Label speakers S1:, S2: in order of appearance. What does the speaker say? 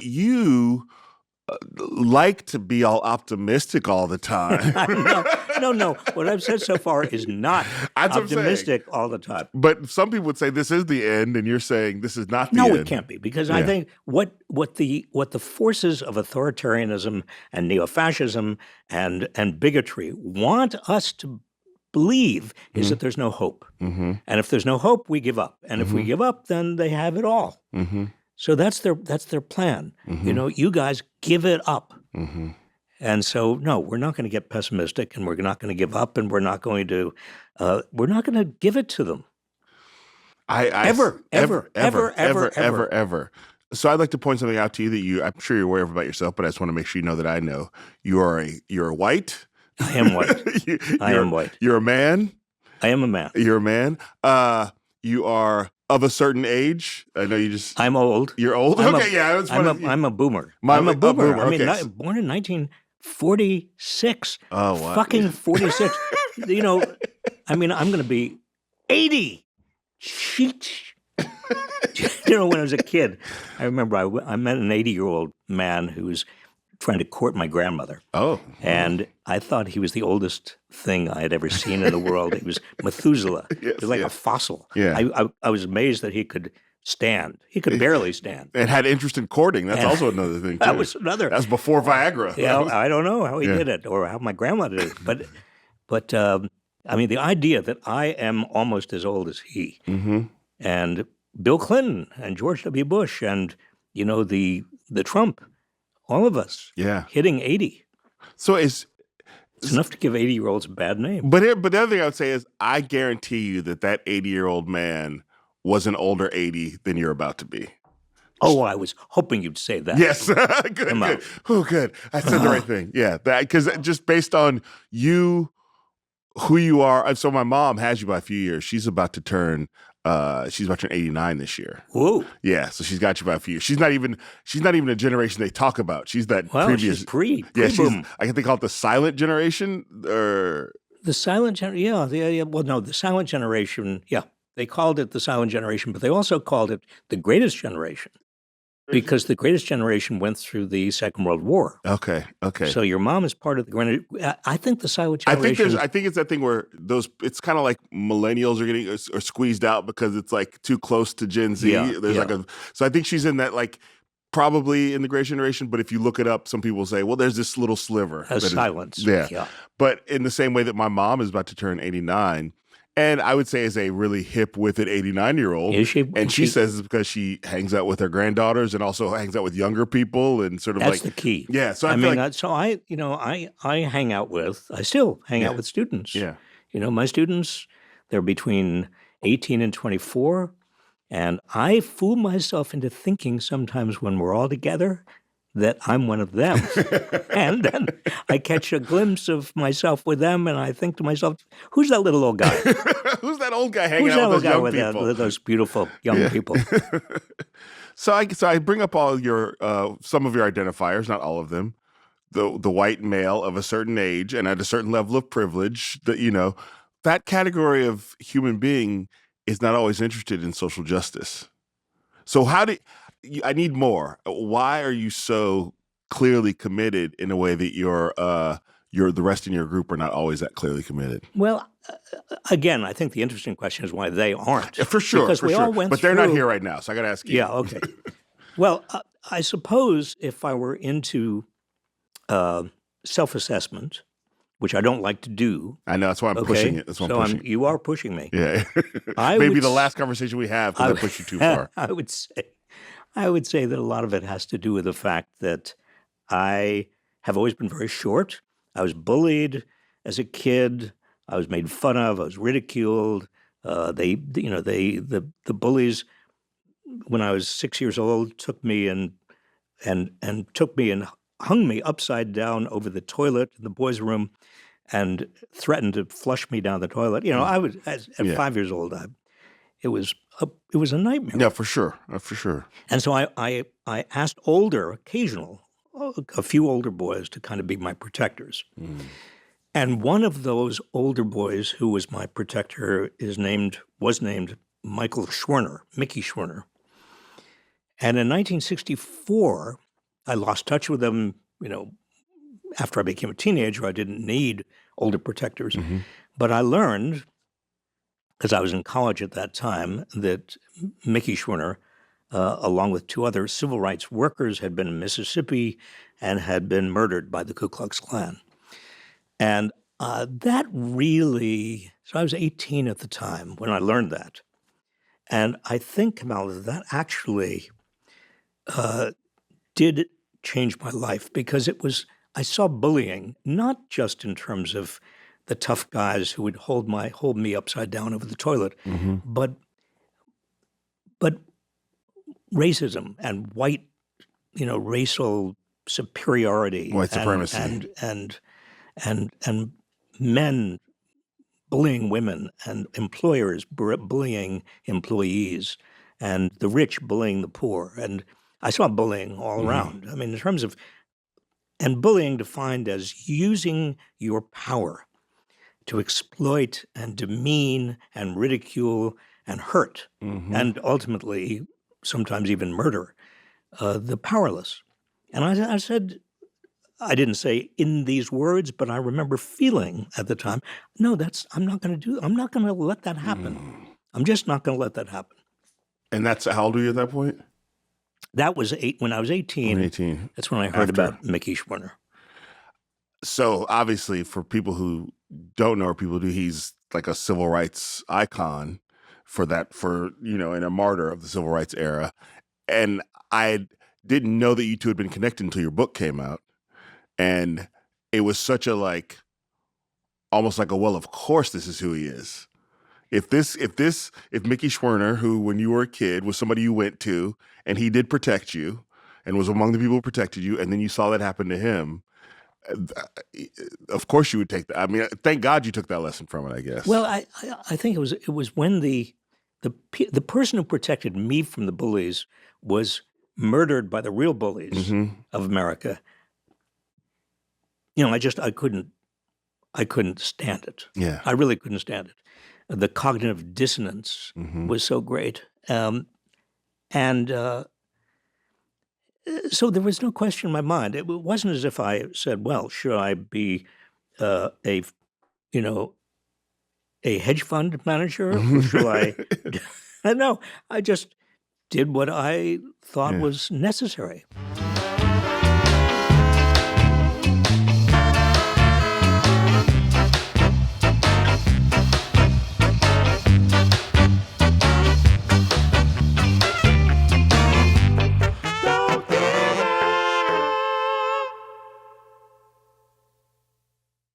S1: you like to be all optimistic all the time.
S2: No. What I've said so far is not optimistic all the time.
S1: But some people would say this is the end, and you're saying this is not the end.
S2: No, it can't be, because I think what the forces of authoritarianism and neo-fascism and bigotry want us to believe is that there's no hope.
S1: Mm-hmm.
S2: And if there's no hope, we give up. And if we give up, then they have it all.
S1: Mm-hmm.
S2: So that's their plan.
S1: Mm-hmm.
S2: You guys give it up.
S1: Mm-hmm.
S2: And so, no, we're not going to get pessimistic, and we're not going to give up, and we're not going to give it to them. Ever.
S1: So I'd like to point something out to you that I'm sure you're aware of about yourself, but I just want to make sure you know that I know. You're white.
S2: I am white. I am white.
S1: You're a man.
S2: I am a man.
S1: You're a man. You are of a certain age. I know you just.
S2: I'm old.
S1: You're old. I'm a
S2: boomer.
S1: I'm a boomer.
S2: I mean, born in 1946.
S1: Oh wow.
S2: Fucking 46. I'm going to be 80. Sheesh. When I was a kid, I remember I met an 80-year-old man who was trying to court my grandmother.
S1: Oh.
S2: And I thought he was the oldest thing I had ever seen in the world. He was Methuselah.
S1: Yes,
S2: he was like a fossil.
S1: Yeah.
S2: I was amazed that he could stand. He could barely stand.
S1: And had interest in courting. That's also another thing, too.
S2: That was another.
S1: That's before Viagra.
S2: Yeah, I don't know how he did it or how my grandma did it. But I mean, the idea that I am almost as old as he, and Bill Clinton and George W. Bush and, the Trump, all of us hitting 80.
S1: So it's
S2: enough to give 80-year-olds a bad name.
S1: But the other thing I would say is I guarantee you that 80-year-old man was an older 80 than you're about to be.
S2: Oh, I was hoping you'd say that.
S1: Yes. Good. Oh, good. I said the right thing. Yeah. Because just based on you, who you are. So my mom has you by a few years. She's about to turn 89 this year.
S2: Whoa.
S1: Yeah, so she's got you by a few years. She's not even a generation they talk about. She's that previous.
S2: She's pre-boom.
S1: I think they call it the silent generation, or
S2: the silent generation. Yeah. Well, no, the silent generation. Yeah, they called it the silent generation, but they also called it the greatest generation. Because the greatest generation went through the Second World War.
S1: Okay.
S2: So your mom is part of the greatest. I think the silent generation.
S1: I think it's that thing where it's kind of like millennials are getting or squeezed out because it's like too close to Gen Z. So I think she's in that probably in the greatest generation. But if you look it up, some people say, well, there's this little sliver.
S2: Silence.
S1: Yeah. But in the same way that my mom is about to turn 89. And I would say is a really hip with an 89-year-old.
S2: Is she?
S1: And she says it's because she hangs out with her granddaughters and also hangs out with younger people and sort of
S2: that's the key.
S1: Yeah. So
S2: I still hang out with students.
S1: Yeah.
S2: My students, they're between 18 and 24. And I fool myself into thinking sometimes when we're all together that I'm one of them. And then I catch a glimpse of myself with them, and I think to myself, who's that little old guy?
S1: Who's that old guy hanging out with those young people?
S2: With those beautiful young people.
S1: So I bring up all your some of your identifiers, not all of them. The white male of a certain age and at a certain level of privilege, that category of human being is not always interested in social justice. So I need more. Why are you so clearly committed in a way that the rest in your group are not always that clearly committed?
S2: Well, again, I think the interesting question is why they aren't.
S1: Yeah, for sure,
S2: because we all went
S1: but they're not here right now, so I got to ask you.
S2: Yeah, okay. Well, I suppose if I were into self-assessment, which I don't like to do.
S1: I know, that's why I'm pushing it. That's why I'm pushing it.
S2: You are pushing me.
S1: Yeah. Maybe the last conversation we have because I pushed you too far.
S2: I would say that a lot of it has to do with the fact that I have always been very short. I was bullied as a kid. I was made fun of. I was ridiculed. The bullies, when I was 6 years old, took me and hung me upside down over the toilet in the boys' room, and threatened to flush me down the toilet. I was at 5 years old. It was a nightmare.
S1: Yeah, for sure, for sure.
S2: And so I asked a few older boys to kind of be my protectors. Mm. And one of those older boys who was my protector was named Mickey Schwerner. And in 1964, I lost touch with them, after I became a teenager. I didn't need older protectors.
S1: Mm-hmm.
S2: But I learned, because I was in college at that time, that Mickey Schwerner, along with 2 other civil rights workers, had been in Mississippi and had been murdered by the Ku Klux Klan. And that really, so I was 18 at the time when I learned that. And I think, Kamau, that actually did change my life, because I saw bullying not just in terms of the tough guys who would hold me upside down over the toilet,
S1: Mm-hmm.
S2: but racism and white, racial superiority,
S1: White supremacy.
S2: and men bullying women, and employers bullying employees, and the rich bullying the poor. And I saw bullying all
S1: Mm-hmm.
S2: around. I mean, in terms of, and bullying defined as using your power to exploit and demean and ridicule and hurt,
S1: Mm-hmm.
S2: and ultimately sometimes even murder the powerless. And I said, I didn't say in these words, but I remember feeling at the time, no, I'm not going to let that happen. I'm just not going to let that happen.
S1: And that's how old were you at that point?
S2: That was when I was 18.
S1: 18.
S2: That's when I heard about Mickey Schwerner.
S1: So obviously, for people who don't know or people do, he's like a civil rights icon and a martyr of the civil rights era. And I didn't know that you two had been connected until your book came out. And it was such a almost like well, of course this is who he is. If Mickey Schwerner, who when you were a kid was somebody you went to and he did protect you and was among the people who protected you, and then you saw that happen to him, of course you would take that. I mean, thank God you took that lesson from it, I guess.
S2: Well, I think it was when the person who protected me from the bullies was murdered by the real bullies
S1: Mm-hmm.
S2: of America. I couldn't stand it.
S1: Yeah.
S2: I really couldn't stand it. The cognitive dissonance
S1: Mm-hmm.
S2: was so great. So there was no question in my mind. It wasn't as if I said, well, should I be a hedge fund manager, or should I? No, I just did what I thought
S1: Yeah.
S2: was necessary.